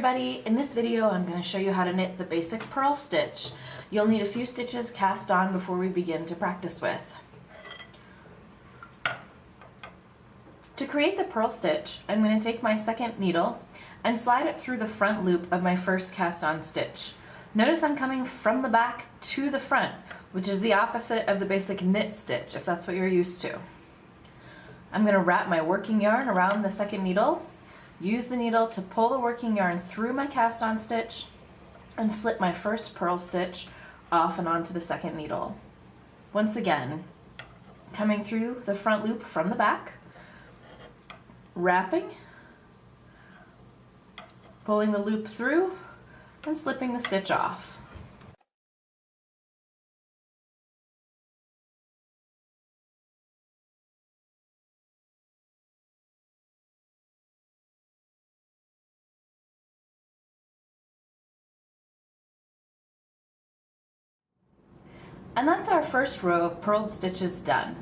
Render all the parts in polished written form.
everybody, in this video I'm going to show you how to knit the basic purl stitch. You'll need a few stitches cast on before we begin to practice with. To create the purl stitch, I'm going to take my second needle and slide it through the front loop of my first cast on stitch. Notice I'm coming from the back to the front, which is the opposite of the basic knit stitch, if that's what you're used to. I'm going to wrap my working yarn around the second needle, use the needle to pull the working yarn through my cast on stitch, and slip my first purl stitch off and onto the second needle. Once again, coming through the front loop from the back, wrapping, pulling the loop through, and slipping the stitch off. And that's our first row of purled stitches done.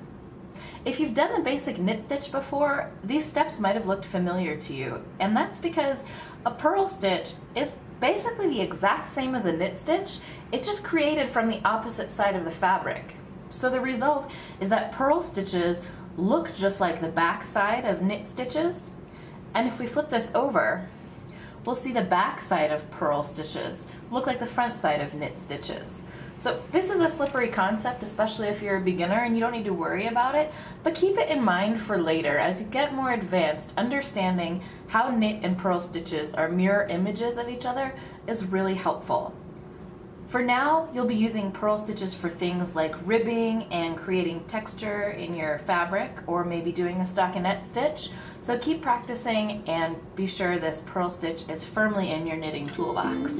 If you've done the basic knit stitch before, these steps might have looked familiar to you, and that's because a purl stitch is basically the exact same as a knit stitch. It's just created from the opposite side of the fabric. So the result is that purl stitches look just like the back side of knit stitches, and if we flip this over, we'll see the back side of purl stitches look like the front side of knit stitches. So this is a slippery concept, especially if you're a beginner and you don't need to worry about it, but keep it in mind for later as you get more advanced. Understanding how knit and purl stitches are mirror images of each other is really helpful. For now, you'll be using purl stitches for things like ribbing and creating texture in your fabric, or maybe doing a stockinette stitch. So keep practicing and be sure this purl stitch is firmly in your knitting toolbox.